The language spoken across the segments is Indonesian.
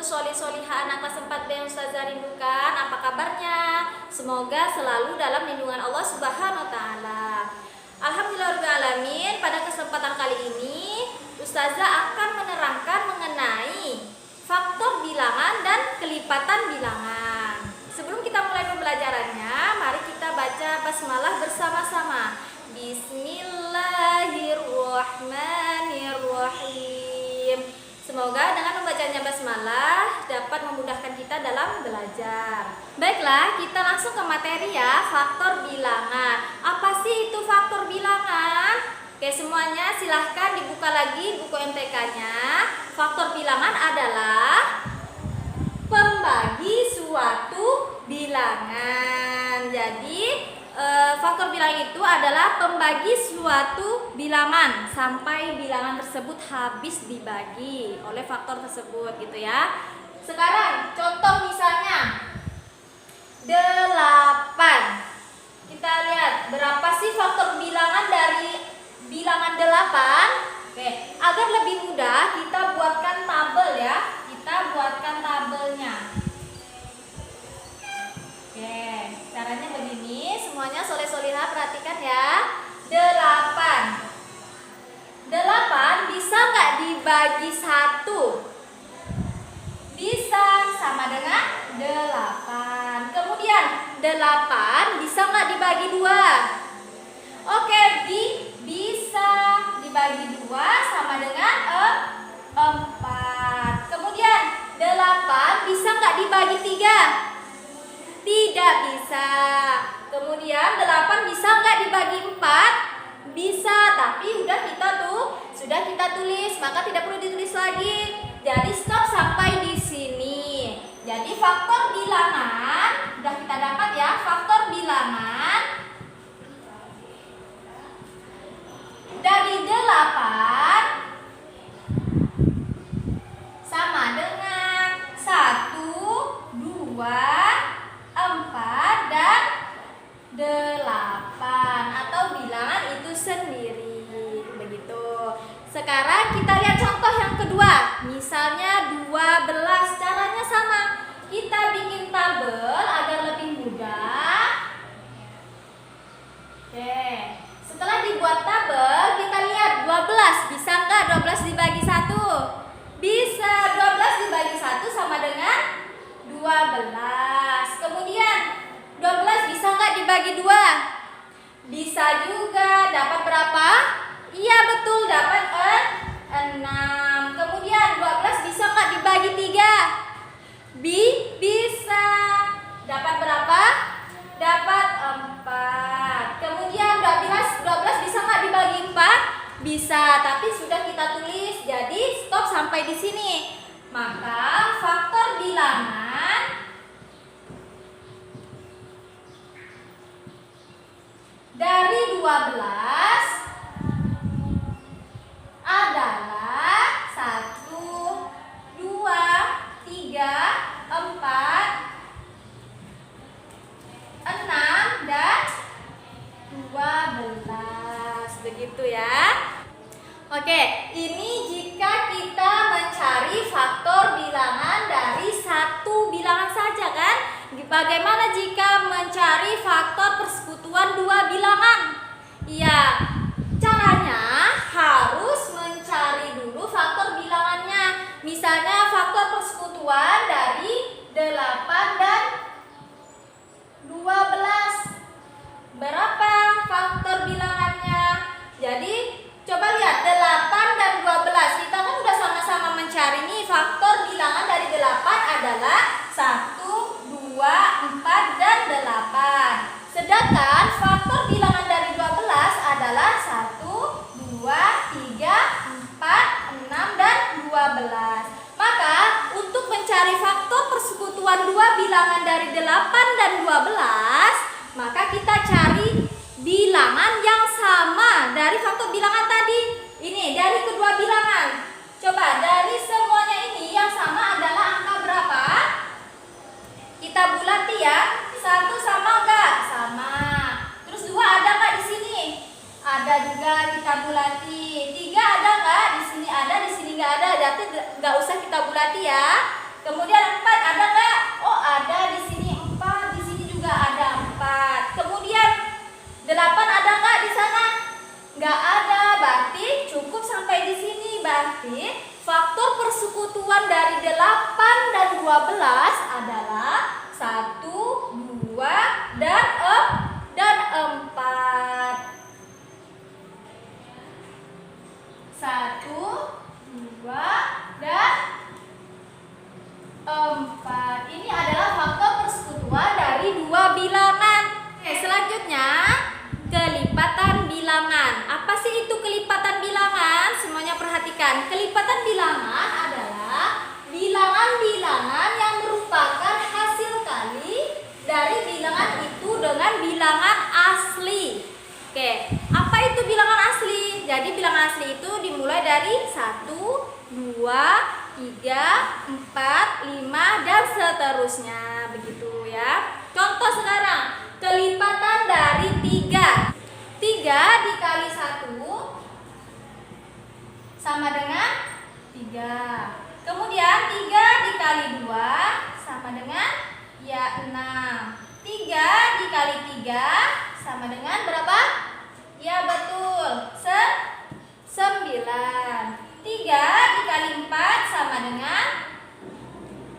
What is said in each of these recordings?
solih-solihah anak kelas 4B yang Ustazah rindukan. Apa kabarnya? Semoga selalu dalam lindungan Allah Subhanahu wa taala. Alhamdulillahirobbilalamin, pada kesempatan kali ini Ustazah akan menerangkan mengenai faktor bilangan dan kelipatan bilangan. Sebelum kita mulai pembelajarannya, mari kita baca basmalah bersama-sama. Bismillahirrahmanirrahim. Semoga dengan membacanya basmalah dapat memudahkan kita dalam belajar. Baiklah, kita langsung ke materi ya, faktor bilangan. Apa sih itu faktor bilangan? Oke, semuanya silahkan dibuka lagi buku MTK-nya. Faktor bilangan adalah pembagi suatu bilangan. Jadi faktor bilangan itu adalah pembagi suatu bilangan sampai bilangan tersebut habis dibagi oleh faktor tersebut gitu ya. Sekarang contoh misalnya 8. Kita lihat berapa sih faktor bilangan dari bilangan 8. Oke, agar lebih mudah kita buatkan tabel ya. Kita buatkan tabelnya. Oke, caranya begini, semuanya soleh-solihah perhatikan ya. 8 bisa nggak dibagi 1? Bisa, sama dengan 8. Kemudian 8 bisa nggak dibagi 2? Oke, bisa dibagi 2 sama dengan 4. Kemudian 8 bisa nggak dibagi 3? Tidak bisa. Kemudian 8 bisa nggak dibagi 4? Bisa, tapi sudah kita tulis, maka tidak perlu ditulis lagi. Jadi stop sampai di sini. Jadi faktor bilangan sudah kita dapat ya, faktor bilangan dari 8 sama dengan 1, 2, 4 dan 8 atau bilangan itu sendiri. Begitu. Sekarang kita lihat contoh yang kedua. Misalnya 12. Caranya sama. Kita bikin tabel agar lebih mudah. Oke. Setelah dibuat tabel, kita lihat 12. Bisa nggak 12 dibagi 1? Bisa. 12 dibagi 1 sama dengan 12. Kemudian 12 bisa nggak dibagi 2? Bisa juga. Dapat berapa? Iya betul, dapat 6. Kemudian 12 bisa nggak dibagi 3? Bisa. Dapat berapa? Dapat 4. Kemudian 12 bisa nggak dibagi 4? Bisa, tapi sudah kita tulis. Jadi stop sampai di sini. Maka faktor bilangan dari 12 adalah 1, 2, 3, 4, 6 dan 12. Begitu ya. Oke, ini jika kita mencari faktor bilangan dari satu bilangan saja kan? Bagaimana jika mencari faktor persekutuan 2 bilangan? Iya, caranya harus mencari dulu faktor bilangannya. Misalnya faktor persekutuan dari 8 dan 12. Berapa faktor bilangannya? Jadi coba lihat 8 dan 12. Kita kan udah sama-sama mencari nih, faktor bilangan dari 8 adalah 1, 2, 4 dan 8. Sedangkan faktor bilangan dari 12 adalah 1, 2, 3, 4, 6 dan 12. Maka untuk mencari faktor persekutuan 2 bilangan dari 8 dan 12, maka kita cari bilangan yang sama dari faktor bilangan tadi. Ini dari kedua bilangan. Coba dari semuanya ini yang sama adalah angka berapa? Kita bulati ya. 1 sama enggak? Sama. Terus 2 ada enggak di sini? Ada juga, kita bulati. 3 ada enggak? Di sini ada, di sini enggak ada. Berarti enggak usah kita bulati ya. Kemudian 4 ada nggak? Oh ada, di sini 4, di sini juga ada 4. Kemudian 8 ada nggak di sana? Nggak ada, berarti cukup sampai di sini. Berarti faktor persekutuan dari 8 dan 12 adalah 1, 2, dan 4. 1, 2, dan 4. Ini adalah faktor persekutuan dari dua bilangan. Oke, selanjutnya kelipatan bilangan. Apa sih itu kelipatan bilangan? Semuanya perhatikan. Kelipatan bilangan adalah bilangan-bilangan yang merupakan hasil kali dari bilangan itu dengan bilangan asli. Oke, apa itu bilangan asli? Jadi bilangan asli itu dimulai dari 1, 2, 3, 4, 5, dan seterusnya. Begitu ya. Contoh sekarang, kelipatan dari 3. 3 dikali 1 sama dengan 3. Kemudian 3 dikali 2 sama dengan ya 6. 3 dikali 3 sama dengan berapa? Ya betul, 9. 3 dikali 4 sama dengan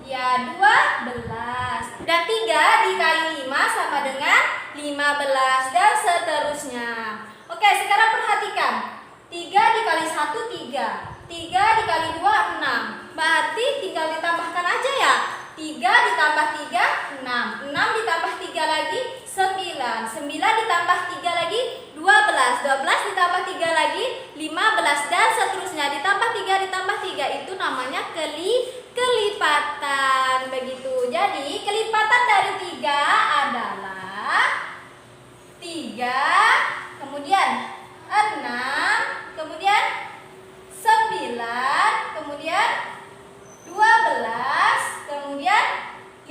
ya 12. Dan 3 dikali 5 sama dengan 15 dan seterusnya. Oke, sekarang perhatikan. 3 dikali 1 3. 3 dikali 2 6. Berarti tinggal ditambahkan aja ya. 3 ditambah 3 6. 6 ditambah 3 lagi 9. 9 ditambah 3 lagi 12. 12 ditambah 3 lagi 15 dan seterusnya. Ditambah 3 ditambah 3 itu namanya kelipatan. Begitu. Jadi kelipatan dari 3 adalah 3, kemudian 6, kemudian 9, kemudian 12, kemudian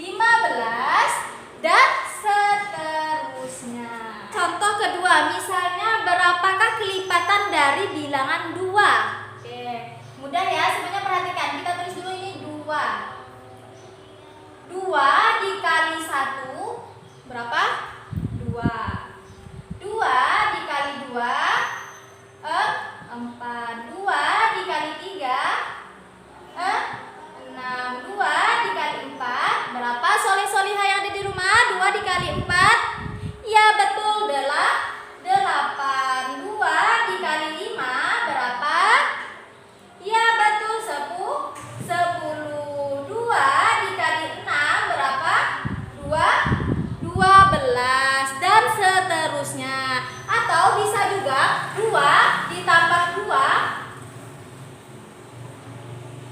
15 dan seterusnya. Contoh kedua, misalnya berapakah kelipatan dari bilangan 2? Oke, mudah ya, semuanya perhatikan. Kita tulis dulu ini 2. 2 dikali 1 berapa? 2. 2 dikali 2 4. 2 dikali 3 6. 2 dikali 4 berapa? Soleh-solihah yang ada di rumah? 2 dikali 4 ya betul, 8. 2 dikali 5 berapa? Ya betul, 10. 2 dikali 6 berapa? 12 dan seterusnya. Atau bisa juga 2 ditambah 2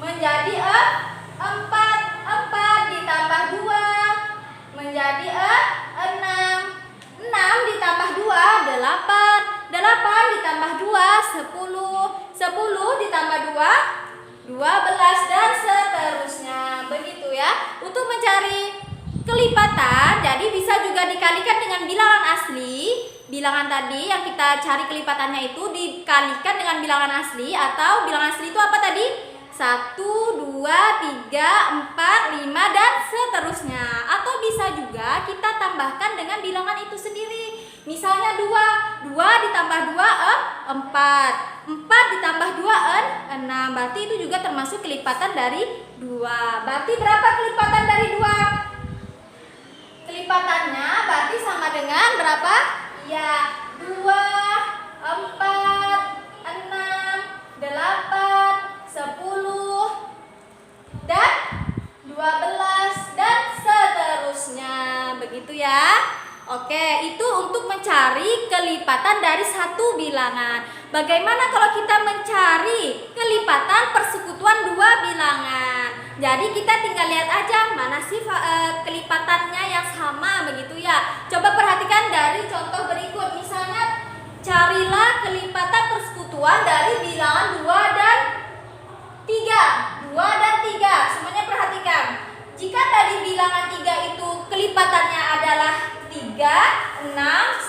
menjadi 4. 4 ditambah 2 menjadi 6. 6 ditambah 2 8. 8 ditambah 2 10. 10 ditambah 2 12 dan seterusnya. Begitu ya. Untuk mencari kelipatan, jadi bisa juga dikalikan dengan bilangan asli. Bilangan tadi yang kita cari kelipatannya itu dikalikan dengan bilangan asli, atau bilangan asli itu apa tadi? 1, 2, 3, 4, 5 dan seterusnya. Atau bisa juga kita tambahkan dengan bilangan itu sendiri. Misalnya 2 ditambah 2 4. 4 ditambah 2 6. Berarti itu juga termasuk kelipatan dari 2. Berarti berapa kelipatan dari 2? Kelipatannya berarti sama dengan berapa? Ya 2, 4, 6, 8, 10 dan 12 dan seterusnya. Begitu ya. Oke, itu untuk mencari kelipatan dari satu bilangan. Bagaimana kalau kita mencari kelipatan persekutuan dua bilangan? Jadi kita tinggal lihat aja mana sih kelipatannya yang sama, begitu ya. Coba perhatikan dari contoh berikut. Misalnya carilah kelipatan persekutuan dari bilangan 2 dan 3. 2 dan 3. Semuanya perhatikan. Jika tadi bilangan 3 itu kelipatannya adalah 3, 6,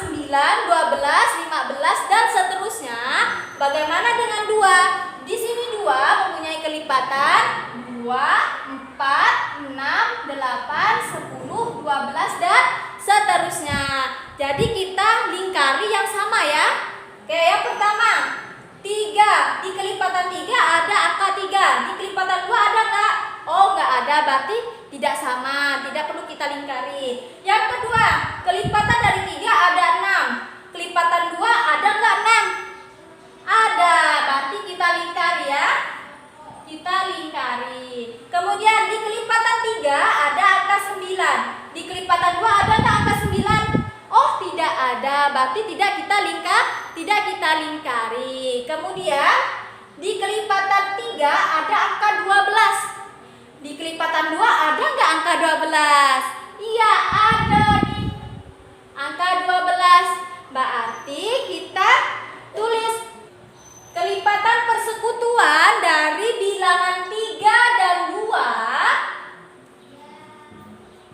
9, 12, 15 dan seterusnya. Bagaimana dengan 2? Di sini 2 mempunyai kelipatan 2, 4, 8, 10, 12 dan seterusnya. Jadi kita lingkari yang sama ya. Oke, yang pertama 3, di kelipatan 3 ada angka 3, di kelipatan 2 ada nggak? Oh, nggak ada, berarti tidak sama, tidak perlu kita lingkari. Yang kedua, kelipatan dari 3 ada 6, kelipatan 2 ada nggak 6? Ada, berarti kita lingkari ya. Kita lingkari. Kemudian di kelipatan 3 ada angka 9, di kelipatan 2 ada nggak angka 9? Oh, tidak ada, berarti tidak kita lingkari. Kemudian di kelipatan 3 ada angka 12. Di kelipatan 2 ada nggak angka 12? Iya, ada nih. Angka 12. Berarti kita tulis kelipatan persekutuan dari bilangan 3 dan 2.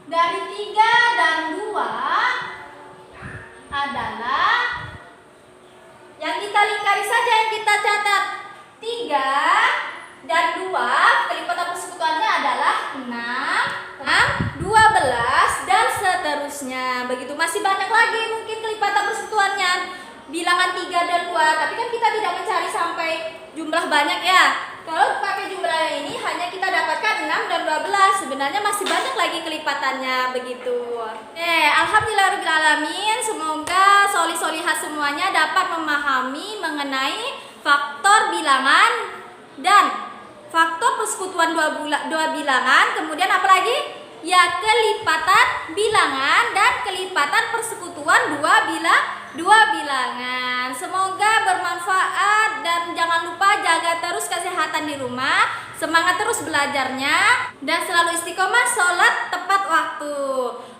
Dari 3 dan 2 adalah yang kita lingkari saja, yang kita catat 3 dan 2, kelipatan persekutuannya adalah 6, 12 dan seterusnya. Begitu, masih banyak lagi mungkin kelipatan persekutuannya bilangan 3 dan 2, tapi kan kita tidak mencari sampai jumlah banyak ya. Kalau pakai jumlah ini hanya kita dapatkan 6 dan 12. Sebenarnya masih banyak lagi kelipatannya begitu. Alhamdulillahirobbilalamin. Semoga soli-solihat semuanya dapat memahami mengenai faktor bilangan dan faktor persekutuan dua bilangan. Kemudian apa lagi? Ya, kelipatan bilangan dan kelipatan persekutuan dua bilangan. Semoga bermanfaat dan jangan lupa jaga terus kesehatan di rumah, semangat terus belajarnya dan selalu istiqomah sholat tepat waktu.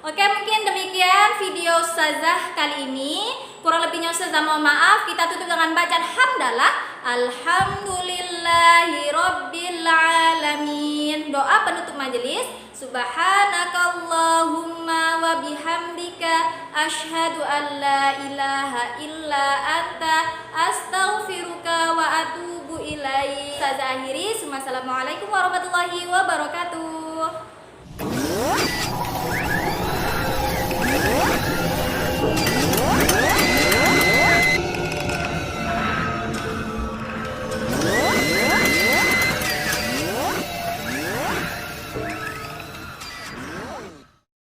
Oke, mungkin demikian video Ustazah kali ini. Kurang lebihnya Ustazah mohon maaf. Kita tutup dengan bacaan hamdalah. Alhamdulillahirabbil alamin. Doa penutup majelis. Subhanakallahumma wa bihamdika asyhadu an la ilaha illa anta astaghfiruka wa atubu ilaik. Saya akhiri. Assalamualaikum warahmatullahi wabarakatuh.